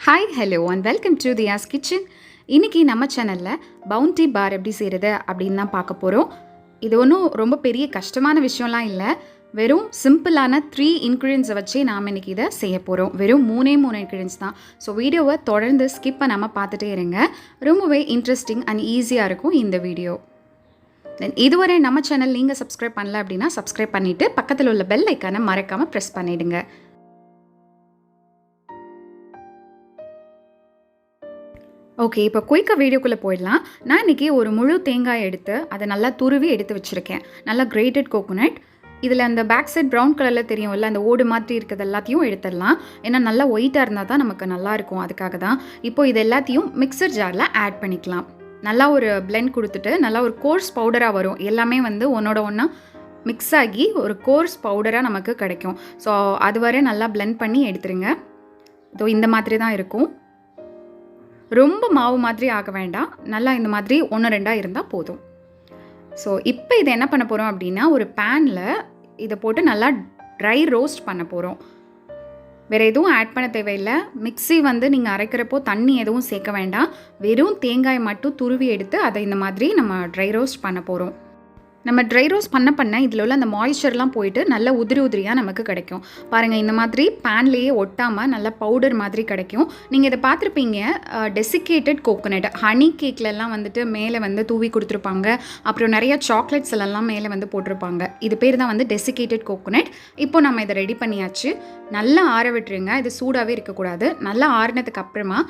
Hi, hello and welcome to DEYA'S kitchen. இன்னைக்கு நம்ம சேனல்ல பவுண்டி பார் எப்படி செய்யறது அப்படின்னு தான் பார்க்க போறோம். இது ஒன்றும் ரொம்ப பெரிய கஷ்டமான விஷயம்லாம் இல்லை. வெறும் சிம்பிளான 3 இன்க்ரீடியன்ஸை வச்சு நாம் இன்னைக்கு இதை செய்ய போகிறோம். வெறும் 3 இன்க்ரீடியன்ஸ் தான். ஸோ வீடியோவை தொடர்ந்து ஸ்கிப் பண்ணாமல் பார்த்துட்டே இருங்க. ரொம்பவே இன்ட்ரெஸ்டிங் அண்ட் ஈஸியாக இருக்கும் இந்த வீடியோ. தென் இதுவரை நம்ம சேனல் நீங்கள் சப்ஸ்கிரைப் பண்ணல அப்படின்னா சப்ஸ்கிரைப் பண்ணிவிட்டு பக்கத்தில் உள்ள பெல் ஐக்கானை மறக்காமல் ப்ரெஸ் பண்ணிவிடுங்க. ஓகே, இப்போ குயிக்காக வீடியோக்குள்ளே போயிடலாம். நான் இன்றைக்கி ஒரு முழு தேங்காய் எடுத்து அதை நல்லா துருவி எடுத்து வச்சுருக்கேன். நல்லா கிரேட்டட் கோகோனட். இதில் அந்த பேக் சைட் ப்ரௌன் கலரில் தெரியும்ல, அந்த ஓடு மாதிரி இருக்கிறது எல்லாத்தையும் எடுத்துடலாம். ஏன்னா நல்லா ஒயிட்டாக இருந்தால் தான் நமக்கு நல்லாயிருக்கும். அதுக்காக தான் இப்போது இது எல்லாத்தையும் மிக்சர் ஜாரில் ஆட் பண்ணிக்கலாம். நல்லா ஒரு பிளெண்ட் கொடுத்துட்டு நல்லா ஒரு கோர்ஸ் பவுடராக வரும். எல்லாமே வந்து ஒன்றோட ஒன்றா மிக்ஸ் ஆகி ஒரு கோர்ஸ் பவுடராக நமக்கு கிடைக்கும். ஸோ அது வரை நல்லா பிளெண்ட் பண்ணி எடுத்துருங்க. இதோ இந்த மாதிரி தான் இருக்கும். ரொம்ப மாவு மாதிரி ஆக வேண்டாம். நல்லா இந்த மாதிரி 1-2 இருந்தால் போதும். ஸோ இப்போ இதை என்ன பண்ண போகிறோம் அப்படின்னா, ஒரு பேனில் இதை போட்டு நல்லா ட்ரை ரோஸ்ட் பண்ண போகிறோம். வேறு எதுவும் ஆட் பண்ண தேவையில்லை. மிக்ஸி வந்து நீங்கள் அரைக்கிறப்போ தண்ணி எதுவும் சேர்க்க வேண்டாம். வெறும் தேங்காய் மட்டும் துருவி எடுத்து அதை இந்த மாதிரி நம்ம ட்ரை ரோஸ்ட் பண்ண போகிறோம். நம்ம ட்ரை ரோஸ்ட் பண்ண இதில் உள்ள அந்த மாய்ஸ்சர்லாம் போயிட்டு நல்ல உதிரியாக நமக்கு கிடைக்கும். பாருங்கள், இந்த மாதிரி பேன்லேயே ஒட்டாமல் நல்ல பவுடர் மாதிரி கிடைக்கும். நீங்கள் இதை பார்த்துருப்பீங்க, டெசிகேட்டட் கோகோனட் ஹனி கேக்லலாம் வந்துட்டு மேலே வந்து தூவி கொடுத்துருப்பாங்க. அப்புறம் நிறைய சாக்லேட்ஸ் எல்லாம் மேலே வந்து போட்டிருப்பாங்க. இது பேர் தான் வந்து டெசிகேட்டட் கோகோனட். இப்போ நம்ம இதை ரெடி பண்ணியாச்சு. நல்லா ஆற விட்டுருங்க. இது சூடாகவே இருக்கக்கூடாது. நல்லா ஆறினதுக்கு அப்புறமா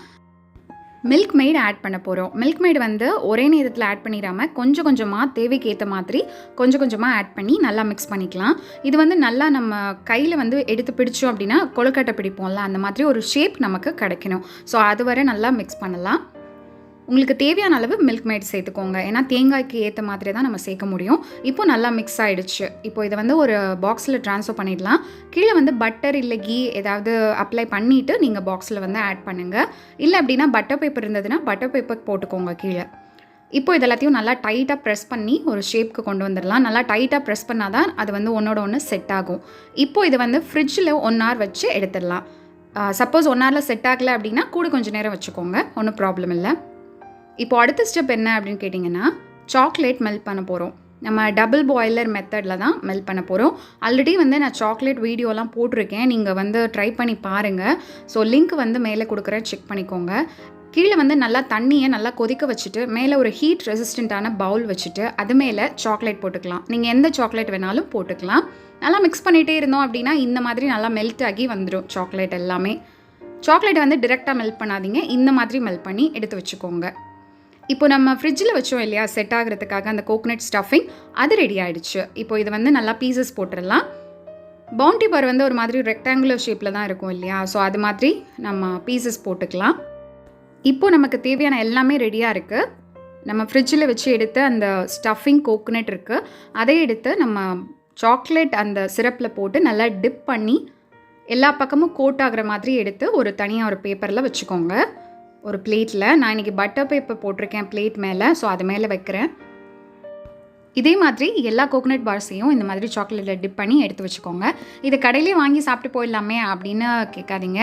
மில்க் மெய்டு ஆட் பண்ண போகிறோம். மில்க் மெய்டு வந்து ஒரே நேரத்தில் ஆட் பண்ணிடாமல் கொஞ்சம் கொஞ்சமாக தேவைக்கு ஏற்ற மாதிரி கொஞ்சம் கொஞ்சமாக ஆட் பண்ணி நல்லா மிக்ஸ் பண்ணிக்கலாம். இது வந்து நல்லா நம்ம கையில் வந்து எடுத்து பிடிச்சோம் அப்படின்னா கொழுக்கட்டை பிடிப்போம்ல, அந்த மாதிரி ஒரு ஷேப் நமக்கு கிடைக்கணும். ஸோ அது வரை நல்லா மிக்ஸ் பண்ணலாம். உங்களுக்கு தேவையான அளவு மில்க் மெய்டு சேர்த்துக்கோங்க. ஏன்னா தேங்காய்க்கு ஏற்ற மாதிரி தான் நம்ம சேர்க்க முடியும். இப்போ நல்லா மிக்ஸ் ஆகிடுச்சு. இப்போ இதை வந்து ஒரு பாக்ஸில் ட்ரான்ஸ்ஃபர் பண்ணிடலாம். கீழே வந்து பட்டர் இல்லை கீ ஏதாவது அப்ளை பண்ணிவிட்டு நீங்கள் பாக்ஸில் வந்து ஆட் பண்ணுங்கள். இல்லை அப்படின்னா பட்டர் பேப்பர் இருந்ததுன்னா பட்டர் பேப்பர் போட்டுக்கோங்க கீழே. இப்போ இதெல்லாத்தையும் நல்லா டைட்டாக ப்ரெஸ் பண்ணி ஒரு ஷேப்க்கு கொண்டு வந்துடலாம். நல்லா டைட்டாக ப்ரெஸ் பண்ணால் தான் அது வந்து ஒன்றோட ஒன்று செட் ஆகும். இப்போ இதை வந்து ஃப்ரிட்ஜில் 1 hour வச்சு எடுத்துடலாம். சப்போஸ் 1 hourல செட் ஆகலை அப்படின்னா கூட கொஞ்சம் நேரம் வச்சுக்கோங்க, ஒன்றும் ப்ராப்ளம் இல்லை. இப்போ அடுத்த ஸ்டெப் என்ன அப்படின்னு கேட்டிங்கன்னா, சாக்லேட் மெல்ட் பண்ண போகிறோம். நம்ம டபுள் பாய்லர் மெத்தடில் தான் மெல்ட் பண்ண போகிறோம். ஆல்ரெடி வந்து நான் சாக்லேட் வீடியோலாம் போட்டிருக்கேன். நீங்கள் வந்து ட்ரை பண்ணி பாருங்கள். ஸோ லிங்க் வந்து மேலே கொடுக்குறேன், செக் பண்ணிக்கோங்க. கீழே வந்து நல்லா தண்ணியை நல்லா கொதிக்க வச்சுட்டு மேலே ஒரு ஹீட் ரெசிஸ்டண்ட்டான பவுல் வச்சுட்டு அது மேலே சாக்லேட் போட்டுக்கலாம். நீங்கள் எந்த சாக்லேட் வேணாலும் போட்டுக்கலாம். நல்லா மிக்ஸ் பண்ணிகிட்டே இருந்தோம் அப்படின்னா இந்த மாதிரி நல்லா மெல்ட் ஆகி வந்துடும் சாக்லேட் எல்லாமே. சாக்லேட் வந்து டிரெக்டாக மெல்ட் பண்ணாதீங்க, இந்த மாதிரி மெல்ட் பண்ணி எடுத்து வச்சுக்கோங்க. இப்போ நம்ம ஃப்ரிட்ஜில் வச்சோம் இல்லையா செட் ஆகிறதுக்காக அந்த கோகோனட் ஸ்டஃபிங், அது ரெடி ஆகிடுச்சு. இப்போ இது வந்து நல்லா பீசஸ் போட்டுடலாம். பவுண்டி பார் வந்து ஒரு மாதிரி ரெக்டாங்குலர் ஷேப்பில் தான் இருக்கும் இல்லையா, ஸோ அது மாதிரி நம்ம பீசஸ் போட்டுக்கலாம். இப்போ நமக்கு தேவையான எல்லாமே ரெடியாக இருக்குது. நம்ம ஃப்ரிட்ஜில் வச்சு எடுத்து அந்த ஸ்டஃபிங் கோகோனட் இருக்குது, அதை எடுத்து நம்ம சாக்லேட் அந்த சிரப்பில் போட்டு நல்லா டிப் பண்ணி எல்லா பக்கமும் கோட் ஆகிற மாதிரி எடுத்து ஒரு தனியாக ஒரு பேப்பரில் வச்சுக்கோங்க. ஒரு பிளேட்டில் நான் இன்றைக்கி பட்டர் பேப்பர் போட்டிருக்கேன் பிளேட் மேலே, ஸோ அது மேலே வைக்கிறேன். இதே மாதிரி எல்லா கோகோனட் பார்ஸையும் இந்த மாதிரி சாக்லேட்டில் டிப் பண்ணி எடுத்து வச்சுக்கோங்க. இதை கடையிலே வாங்கி சாப்பிட்டு போயிடலாமே அப்படின்னு கேட்காதீங்க.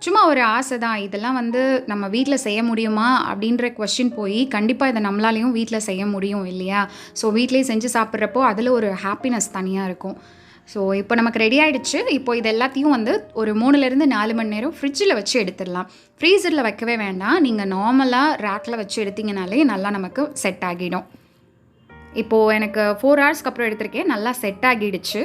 சும்மா ஒரு ஆசை தான். இதெல்லாம் வந்து நம்ம வீட்டில் செய்ய முடியுமா அப்படின்ற கொஸ்டின் போய் கண்டிப்பாக இதை நம்மளாலையும் வீட்டில் செய்ய முடியும் இல்லையா. ஸோ வீட்டிலே செஞ்சு சாப்பிட்றப்போ அதில் ஒரு ஹாப்பினஸ் தனியாக இருக்கும். ஸோ இப்போ நமக்கு ரெடி ஆகிடுச்சு. இப்போ இது எல்லாத்தையும் வந்து ஒரு 3-4 மணி நேரம் ஃப்ரிட்ஜில் வச்சு எடுத்துடலாம். ஃப்ரீசரில் வைக்கவே வேண்டாம். நீங்கள் நார்மலாக ரேக்கில் வச்சு எடுத்திங்கனாலே நல்லா நமக்கு செட் ஆகிடும். இப்போது எனக்கு 4 hours அப்புறம் எடுத்திருக்கேன். நல்லா செட் ஆகிடுச்சு.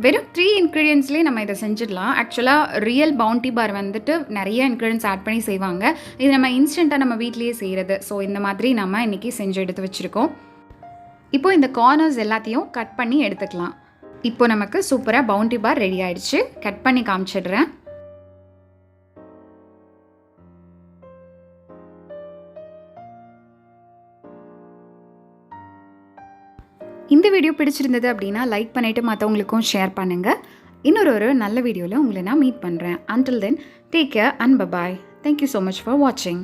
வெறும் 3 இன்க்ரீடியன்ஸ்லேயே நம்ம இதை செஞ்சிடலாம். ஆக்சுவலாக ரியல் பவுண்டி பார் வந்துட்டு நிறைய இன்க்ரீடியன்ஸ் ஆட் பண்ணி செய்வாங்க. இது நம்ம இன்ஸ்டண்ட்டாக நம்ம வீட்லேயே செய்கிறது. ஸோ இந்த மாதிரி நம்ம இன்றைக்கி செஞ்சு எடுத்து வச்சுருக்கோம். இப்போ இந்த கார்னர்ஸ் எல்லாத்தையும் கட் பண்ணி எடுத்துக்கலாம். இப்போ நமக்கு சூப்பராக பவுண்டி பார் ரெடி ஆகிடுச்சு. கட் பண்ணி காமிச்சிடுறேன். இந்த வீடியோ பிடிச்சிருந்தது அப்படின்னா லைக் பண்ணிவிட்டு மற்றவங்களுக்கும் ஷேர் பண்ணுங்கள். இன்னொரு நல்ல வீடியோவில் உங்களை நான் மீட் பண்ணுறேன். Until then, take care and bye-bye. Thank you so much for watching.